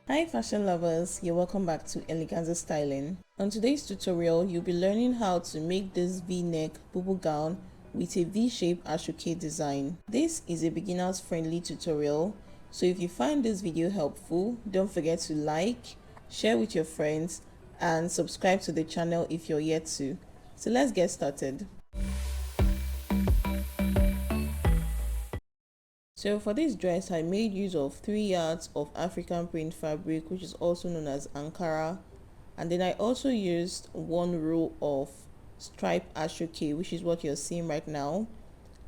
Hi fashion lovers, you're welcome back to Eleganza Styling. On today's tutorial, you'll be learning how to make this V-neck Bubu gown with a V-shape Ashoke design. This is a beginners friendly tutorial, so if you find this video helpful, don't forget to like, share with your friends, and subscribe to the channel if you're yet to. So let's get started. So for this dress, I made use of 3 yards of African print fabric, which is also known as Ankara, and then I also used 1 row of striped Ashoke, which is what you're seeing right now.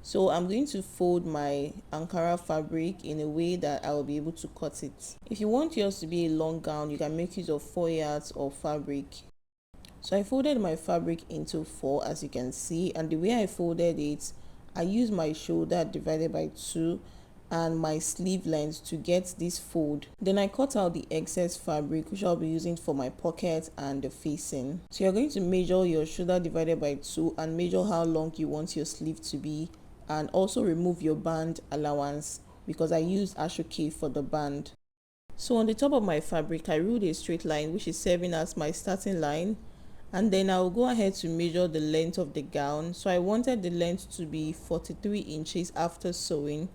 So I'm going to fold my Ankara fabric in a way that I will be able to cut it. If you want yours to be a long gown, you can make use of 4 yards of fabric. So I folded my fabric into 4, as you can see, and the way I folded it, I used my shoulder divided by 2 and my sleeve length to get this fold. Then I cut out the excess fabric, which I'll be using for my pocket and the facing. So you're going to measure your shoulder divided by 2 and measure how long you want your sleeve to be, and also remove your band allowance because I used Ashoke for the band. So on the top of my fabric, I ruled a straight line, which is serving as my starting line, and then I'll go ahead to measure the length of the gown. So I wanted the length to be 43 inches after sewing.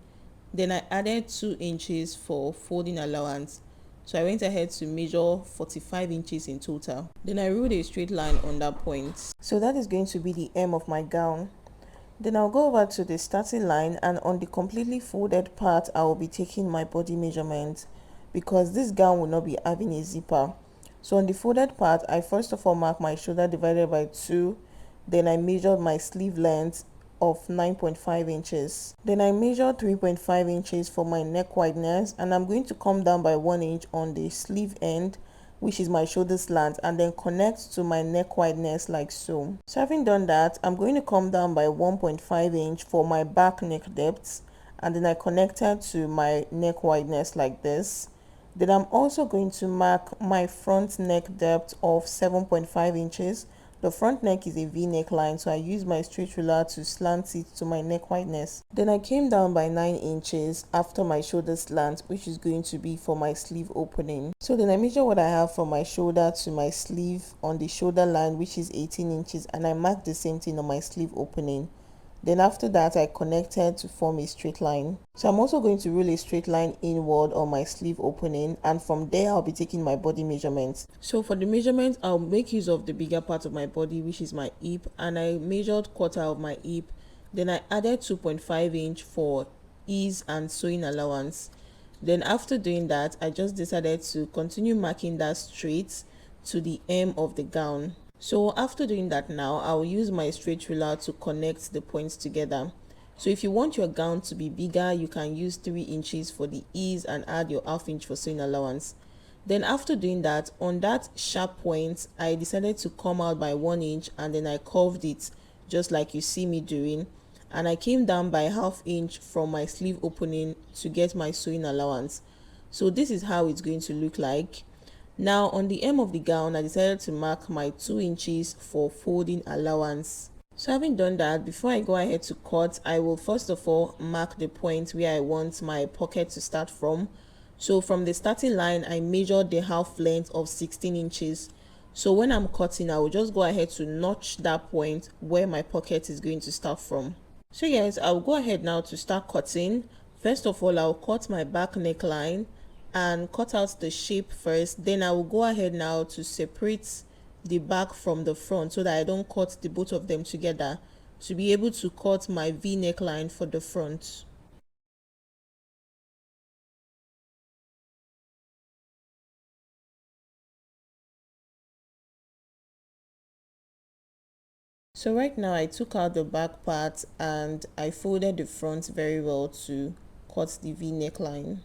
Then I added 2 inches for folding allowance, so I went ahead to measure 45 inches in total. Then I ruled a straight line on that point. So that is going to be the hem of my gown. Then I'll go over to the starting line, and on the completely folded part I will be taking my body measurement because this gown will not be having a zipper. So on the folded part, I first of all mark my shoulder divided by 2, then I measured my sleeve length of 9.5 inches. Then I measured 3.5 inches for my neck wideness, and I'm going to come down by 1 inch on the sleeve end, which is my shoulder slant, and then connect to my neck wideness like so. So having done that, I'm going to come down by 1.5 inch for my back neck depth, and then I connected to my neck wideness like this. Then I'm also going to mark my front neck depth of 7.5 inches. The front neck is a V neckline, so I used my straight ruler to slant it to my neck wideness. Then I came down by 9 inches after my shoulder slant, which is going to be for my sleeve opening. So then I measure what I have from my shoulder to my sleeve on the shoulder line, which is 18 inches, and I mark the same thing on my sleeve opening. Then after that, I connected to form a straight line. So I'm also going to rule a straight line inward on my sleeve opening, and from there I'll be taking my body measurements. So for the measurement, I'll make use of the bigger part of my body, which is my hip, and I measured quarter of my hip. Then I added 2.5 inch for ease and sewing allowance. Then after doing that, I just decided to continue marking that straight to the hem of the gown. So after doing that, now I'll use my straight ruler to connect the points together. So if you want your gown to be bigger, you can use 3 inches for the ease and add your half inch for sewing allowance. Then after doing that, on that sharp point, I decided to come out by 1 inch, and then I curved it just like you see me doing, and I came down by half inch from my sleeve opening to get my sewing allowance. So this is how it's going to look like. Now on the hem of the gown, I decided to mark my 2 inches for folding allowance. So having done that, before I go ahead to cut, I will first of all mark the point where I want my pocket to start from. So from the starting line, I measured the half length of 16 inches. So when I'm cutting, I will just go ahead to notch that point where my pocket is going to start from. So guys, I'll go ahead now to start cutting. First of all, I'll cut my back neckline and cut out the shape first. Then I will go ahead now to separate the back from the front so that I don't cut the both of them together, to be able to cut my V neckline for the front. So right now I took out the back part and I folded the front very well to cut the V neckline.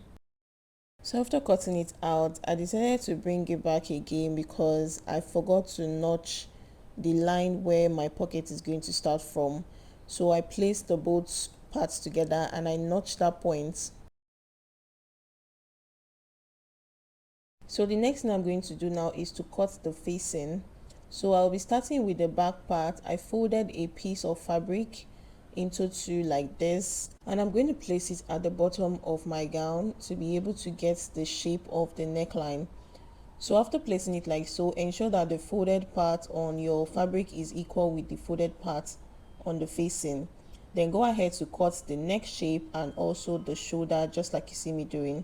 So after cutting it out, I decided to bring it back again because I forgot to notch the line where my pocket is going to start from. So I placed the both parts together and I notched that point. So the next thing I'm going to do now is to cut the facing. So I'll be starting with the back part. I folded a piece of fabric into two like this, and I'm going to place it at the bottom of my gown to be able to get the shape of the neckline. So after placing it like so, ensure that the folded part on your fabric is equal with the folded part on the facing. Then go ahead to cut the neck shape and also the shoulder, just like you see me doing.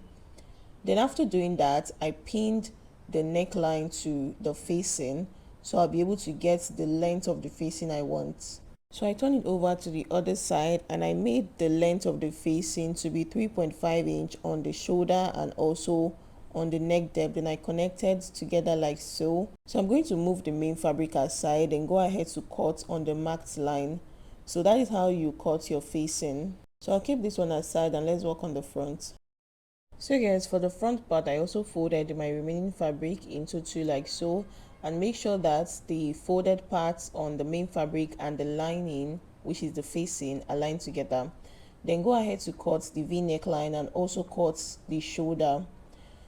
Then after doing that, I pinned the neckline to the facing, so I'll be able to get the length of the facing I want. So I turned it over to the other side and I made the length of the facing to be 3.5 inch on the shoulder and also on the neck depth. Then I connected together like so. So I'm going to move the main fabric aside and go ahead to cut on the marked line. So that is how you cut your facing. So I'll keep this one aside and let's work on the front. So guys, for the front part, I also folded my remaining fabric into two like so, and make sure that the folded parts on the main fabric and the lining, which is the facing, align together. Then go ahead to cut the V neckline and also cut the shoulder.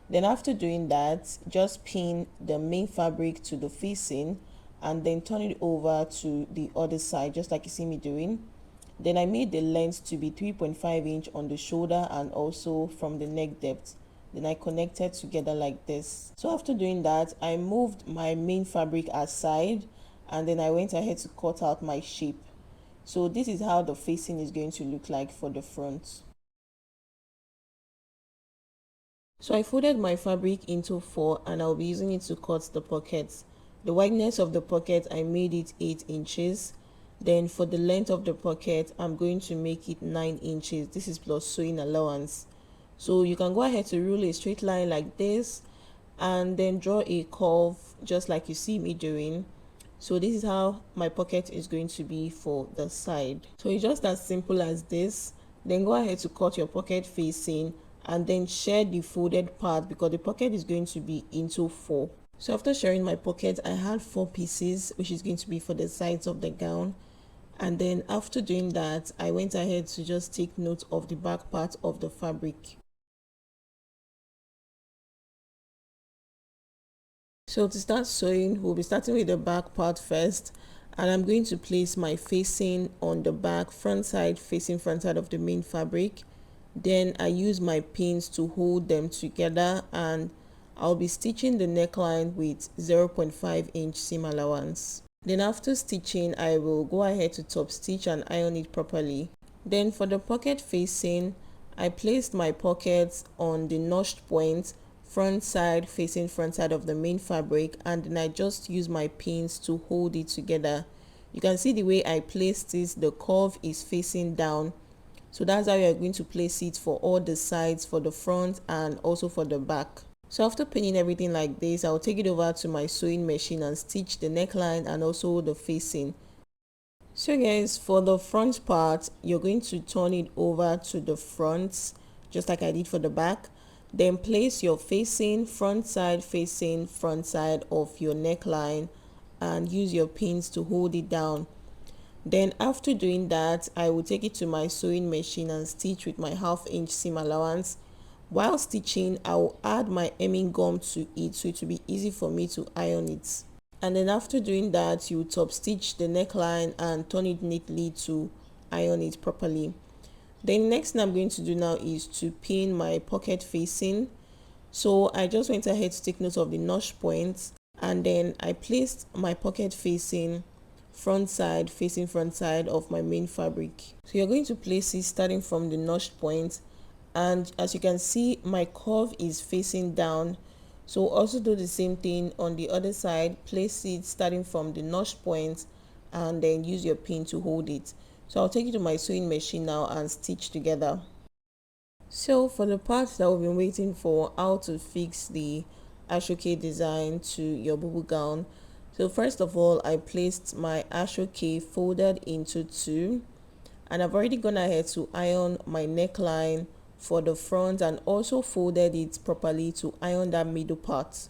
Then after doing that, just pin the main fabric to the facing and then turn it over to the other side, just like you see me doing. Then I made the length to be 3.5 inch on the shoulder and also from the neck depth. Then I connected together like this. So after doing that, I moved my main fabric aside and then I went ahead to cut out my shape. So this is how the facing is going to look like for the front. So I folded my fabric into 4 and I'll be using it to cut the pockets. The wideness of the pocket, I made it 8 inches. Then for the length of the pocket, I'm going to make it 9 inches. This is plus sewing allowance. So you can go ahead to rule a straight line like this and then draw a curve just like you see me doing. So this is how my pocket is going to be for the side. So it's just as simple as this. Then go ahead to cut your pocket facing and then share the folded part because the pocket is going to be into 4. So after sharing my pocket, I had 4 pieces, which is going to be for the sides of the gown. And then after doing that, I went ahead to just take note of the back part of the fabric. So to start sewing, we'll be starting with the back part first, and I'm going to place my facing on the back, front side facing front side of the main fabric. Then I use my pins to hold them together, and I'll be stitching the neckline with 0.5 inch seam allowance. Then after stitching, I will go ahead to top stitch and iron it properly. Then for the pocket facing, I placed my pockets on the notched point, front side facing front side of the main fabric, and then I just use my pins to hold it together. You can see the way I placed this, the curve is facing down. So that's how you are going to place it for all the sides, for the front and also for the back. So after pinning everything like this, I'll take it over to my sewing machine and stitch the neckline and also the facing. So guys, for the front part, you're going to turn it over to the front, just like I did for the back. Then place your facing, front side facing front side of your neckline and use your pins to hold it down. Then after doing that, I will take it to my sewing machine and stitch with my 1/2 inch seam allowance. While stitching, I will add my hemming gum to it so it will be easy for me to iron it. And then after doing that, you top stitch the neckline and turn it neatly to iron it properly. Then next thing I'm going to do now is to pin my pocket facing. So I just went ahead to take note of the notch points and then I placed my pocket facing front side facing front side of my main fabric. So you're going to place it starting from the notched point, and as you can see, my curve is facing down. So also do the same thing on the other side, place it starting from the notched point and then use your pin to hold it. So I'll take it to my sewing machine now and stitch together. So for the part that we've been waiting for, how to fix the Ashoke design to your Bubu gown. So first of all, I placed my Ashoke folded into 2, and I've already gone ahead to iron my neckline for the front and also folded it properly to iron that middle part.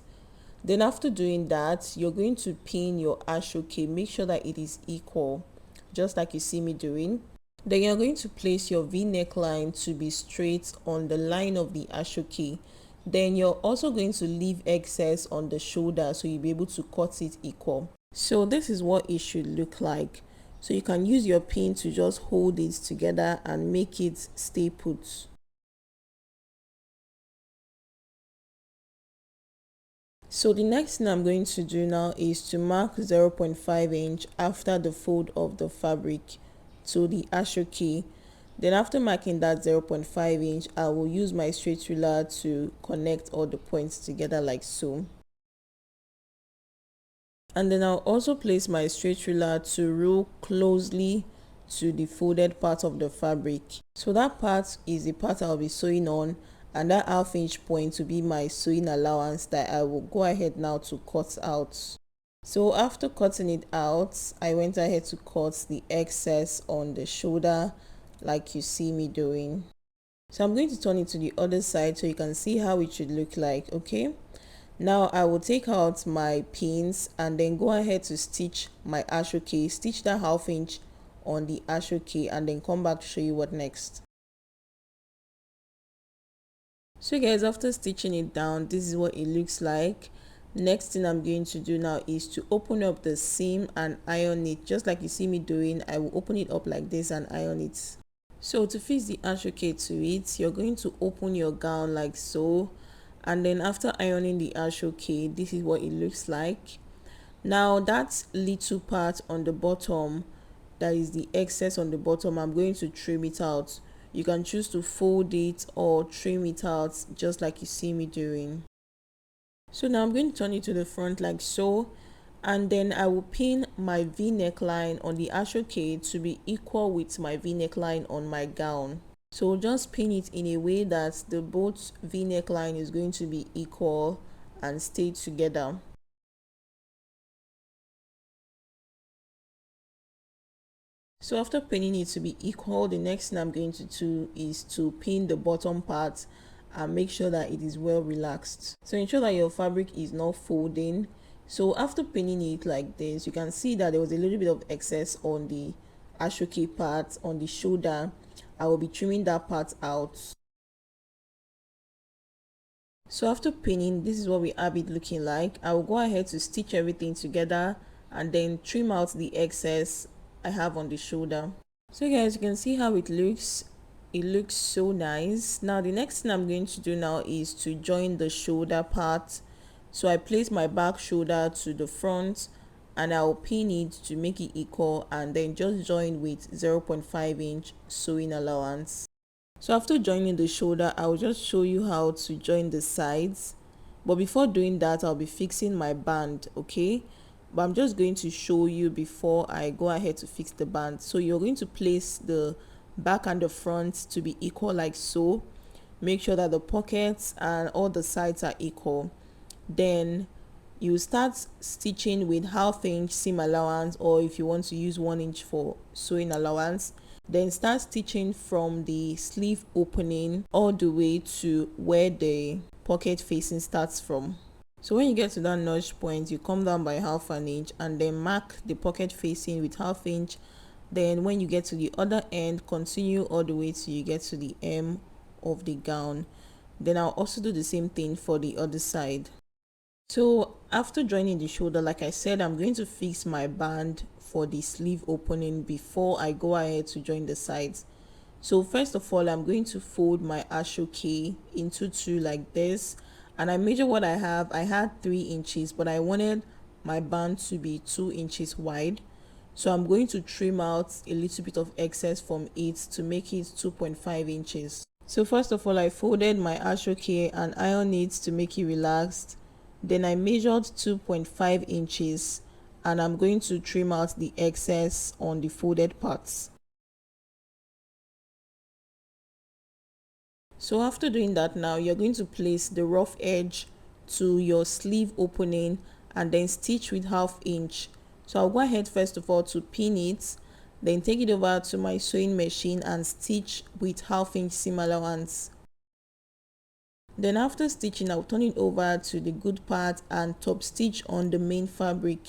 Then after doing that, you're going to pin your Ashoke. Make sure that it is equal, just like you see me doing. Then you're going to place your V neckline to be straight on the line of the Ashoke. Then you're also going to leave excess on the shoulder so you'll be able to cut it equal. So this is what it should look like. So you can use your pin to just hold it together and make it stay put. So the next thing I'm going to do now is to mark 0.5 inch after the fold of the fabric to the Ashoke. Then after marking that 0.5 inch, I will use my straight ruler to connect all the points together like so. And then I'll also place my straight ruler to rule closely to the folded part of the fabric. So that part is the part I'll be sewing on, and that half inch point will be my sewing allowance that I will go ahead now to cut out. So after cutting it out, I went ahead to cut the excess on the shoulder like you see me doing. So I'm going to turn it to the other side so you can see how it should look like. Okay, now I will take out my pins and then go ahead to stitch my Ashoke, stitch that half inch on the Ashoke, and then come back to show you what next. So guys, after stitching it down, this is what it looks like. Next thing I'm going to do now is to open up the seam and iron it, just like you see me doing. I will open it up like this and iron it. So to fix the Ashoke to it, you're going to open your gown like so, and then after ironing the Ashoke, this is what it looks like. Now that little part on the bottom, that is the excess on the bottom, I'm going to trim it out. You can choose to fold it or trim it out just like you see me doing. So now I'm going to turn it to the front like so, and then I will pin my V neckline on the Ashoke to be equal with my V neckline on my gown. So just pin it in a way that the both V neckline is going to be equal and stay together. So after pinning it to be equal, the next thing I'm going to do is to pin the bottom part and make sure that it is well relaxed. So ensure that your fabric is not folding. So after pinning it like this, you can see that there was a little bit of excess on the Ashoke part on the shoulder. I will be trimming that part out. So after pinning, this is what we have it looking like. I will go ahead to stitch everything together and then trim out the excess I have on the shoulder. So guys, you can see how it looks. It looks so nice. Now the next thing I'm going to do now is to join the shoulder part. So I place my back shoulder to the front and I'll pin it to make it equal, and then just join with 0.5 inch sewing allowance. So after joining the shoulder, I'll just show you how to join the sides. But before doing that, I'll be fixing my band, okay? But I'm just going to show you before I go ahead to fix the band. So you're going to place the back and the front to be equal like so. Make sure that the pockets and all the sides are equal. Then you start stitching with half inch seam allowance, or if you want to use 1 inch for sewing allowance. Then start stitching from the sleeve opening all the way to where the pocket facing starts from. So when you get to that notch point, you come down by half an inch and then mark the pocket facing with half inch. Then when you get to the other end, continue all the way till you get to the hem of the gown. Then I'll also do the same thing for the other side. So after joining the shoulder, like I said, I'm going to fix my band for the sleeve opening before I go ahead to join the sides. So first of all, I'm going to fold my Ashoke into two like this, and I measure what I have. I had 3 inches, but I wanted my band to be 2 inches wide, so I'm going to trim out a little bit of excess from it to make it 2.5 inches. So first of all, I folded my Ashoke and ironed it to make it relaxed. Then I measured 2.5 inches and I'm going to trim out the excess on the folded parts. So after doing that, now you're going to place the rough edge to your sleeve opening and then stitch with half inch. So I'll go ahead first of all to pin it, then take it over to my sewing machine and stitch with half inch seam allowance. Then after stitching, I'll turn it over to the good part and top stitch on the main fabric.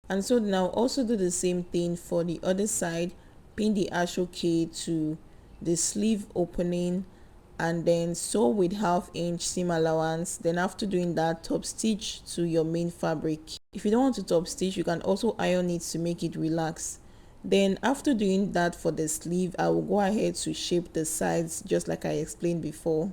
And so now also do the same thing for the other side. Pin the Ashoke to the sleeve opening and then sew with half inch seam allowance. Then after doing that, top stitch to your main fabric. If you don't want to top stitch, you can also iron it to make it relax. Then after doing that for the sleeve, I will go ahead to shape the sides just like I explained before.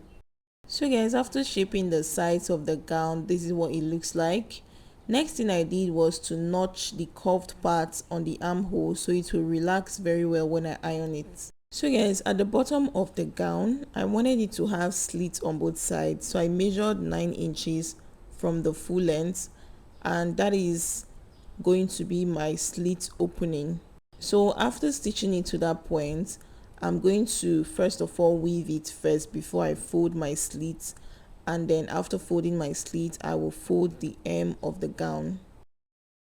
So guys, after shaping the sides of the gown, this is what it looks like. Next thing I did was to notch the curved parts on the armhole so it will relax very well when I iron it. So guys, at the bottom of the gown, I wanted it to have slits on both sides, so I measured 9 inches from the full length, and that is going to be my slit opening. So after stitching it to that point, I'm going to first of all weave it first before I fold my slits, and then after folding my slit, I will fold the hem of the gown.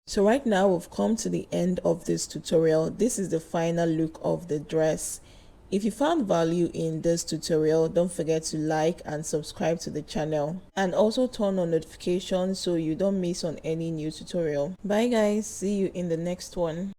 So right now we've come to the end of this tutorial. This is the final look of the dress. If you found value in this tutorial, don't forget to like and subscribe to the channel, and also turn on notifications so you don't miss on any new tutorial. Bye guys, see you in the next one.